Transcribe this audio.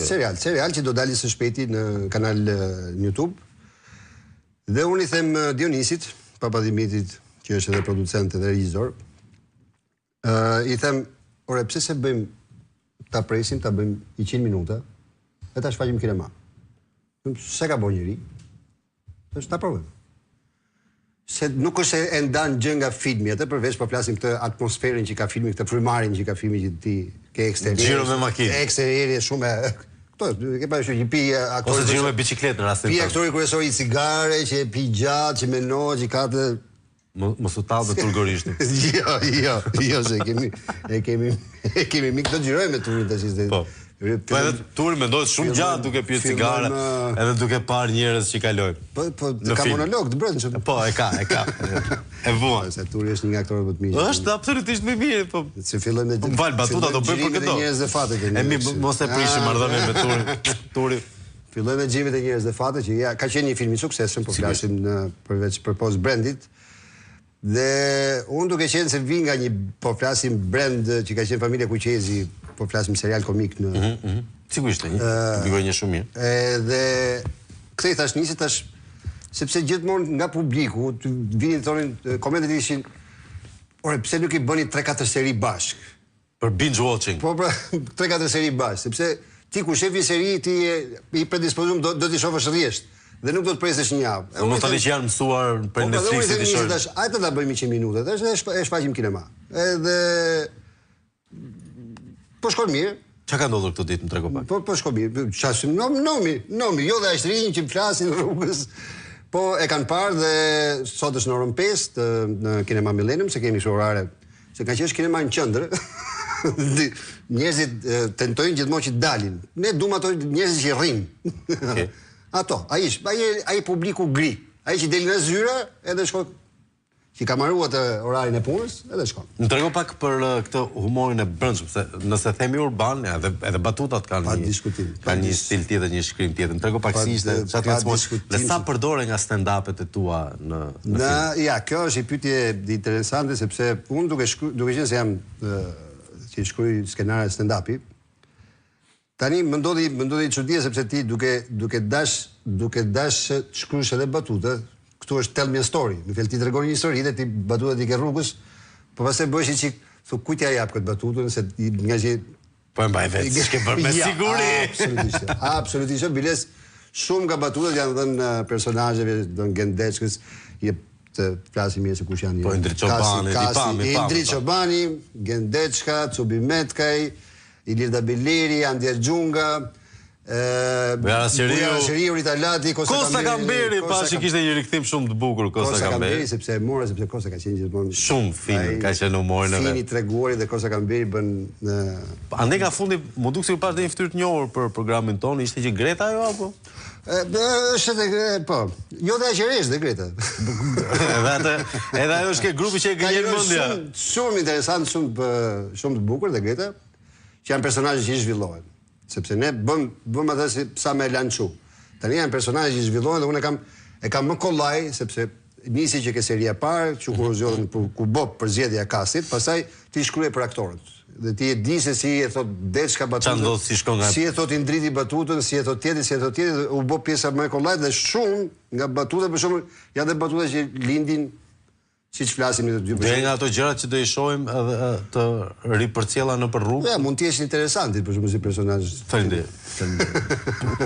Serial që do dali së shpejti në kanal në YouTube. Dhe unë i them Dionisit, Papadimitit, që është edhe producent dhe regjisor, i them, ore, pse se bëjmë, ta presim, ta bëjmë i 100 minuta, e ta shfaqim kinema. Se ka bo njëri, është ta provojmë. Se nuk është e ndanë gjë nga filmi, atë përveç po flasim këtë atmosferën që ka filmi, këtë frymarrjen që ka filmi që ti ke eksterieri. Gjiro me makinë. Eksterieri shumë këto, ke parë që pi aktori. Ose gjiro me biçikletë në rastin. Pi aktori kryesor i cigare, që pi gjatë, që meno, që ka të mos u tallë me turgorisht. Jo, se kemi mikë të gjirojmë me turin tash. Po edhe turi mendoj shumë gjatë duke pirë cigare, edhe duke parë njerëz që kalojnë. Po ka monolog të brendshëm. Po e ka. E vuan. Se Turi është një nga aktorët më të mirë. Është absolutisht më mirë, po. Se fillojmë me Val batuta do bëj për këto. Njerëz dhe fate kemi. Mos e prishim marrëdhënien me Turin. Turi. Fillojmë me xhimit e njerëz dhe fate që ka qenë një film i suksesshëm, po flasim përveç përpos brandit. Dhe unë duke qenë se vi nga një, po flasim brand që ka qenë familja Kuqezi, po flasim serial komik në... Sigurisht e një shumë mirë. Dhe këthej thash nisi tash, sepse gjithmonë nga publiku, të vinin thonin, komentet ishin, ore, pse nuk i bëni 3-4 seri bashk? Për binge watching. Po, 3-4 seri bashk, sepse ti ku shef një seri, ti i predispozum do t'i shofësh rjesht. Dhe nuk do të presësh një javë. Nuk të di që janë mësuar për Netflix të shojnë. Ajte da bëjmë 100 minuta, dhe e shfaqim kinema. Edhe... Po shkon mirë. Qa ka ndodhur këtë ditë, më trego pak? Po shkon mirë. Qasim, nomi, jo dhe ashtërinjë që flasin rrugës. Po e kanë parë dhe sot është në orën 5 në kinema Millennium, se kemi shorare. Se ka që është kinema në qëndrë. Njerëzit tentojnë gjithmonë që dalin. Ne duam ato njerëzit që rrim. Ato, ai publiku gri, ai që del nga zyra, edhe shkon, që ka marrua të orarin e punës, edhe shkon. Më trego pak për këtë humorin e brendshëm, se nëse themi urban, edhe batutat kanë një stil tjetër, një shkrim tjetër. Më trego pak si ishte, çfarë transmeton, dhe sa përdore nga stand-upet e tua në film? Ja, kjo është një pyetje interesante, sepse unë duke qenë se jam që shkruaj skenare stand-upi, tani më ndodhi çudia sepse ti duke dash të shkruash edhe batuta, këtu është tell me story. Në fjalë ti tregon një histori dhe ti batutat i ke rrugës, po pastaj bëhesh një çik, thu kujt ja jap këtë batutën se nga që po e mbaj vetë, s'ke bërë me siguri. Absolutisht, biles shumë nga batutat janë dhënë personazheve, don Gendeçkës, të flasim mirë se kush janë. Po Indri Çobani, Gendeçka, Cubi Metkaj, Ilirda Bileri, Andjer Gjunga, Bujara Sheriu, Rita Lati, Kosta Kamberi, pa që kishte një rikthim shumë të bukur Kosta Kamberi. Sepse Kosta ka qenë gjithmonë shumë fin, ka qenë humorin e vet. Fini treguari dhe Kosta Kamberi bën ande nga fundi, më duk si u pas dhe një fytyrë të njohur për programin tonë, ishte që Greta ajo apo? Është edhe, po, jo dhe aqeresh dhe Greta. Edhe ajo është ke grupi që e gënjen mendja. Shumë interesant, shumë të bukur dhe Greta, që janë personazhe që i zhvillohen. Sepse ne bëm atë si sa me lançu. Tani janë personazhe që i zhvillohen dhe unë e kam më kollaj, sepse nisi që ke seria parë, që kur zgjodhen ku bop për zgjedhja e kastit, pastaj ti shkruaj për aktorët. Dhe ti e di se si e thot Deçka batutën, si e thot Indriti batutën, si e thot tjetri, u bë pjesa më e kollajt dhe shumë nga batutat, për shembull, janë dhe batuta që lindin siç flasim ne të dy. Dhe nga ato gjërat që do i shohim edhe të ripërcjella nëpër rrugë. Ja, mund të jesh interesanti për shembull si personazh. Faleminderit.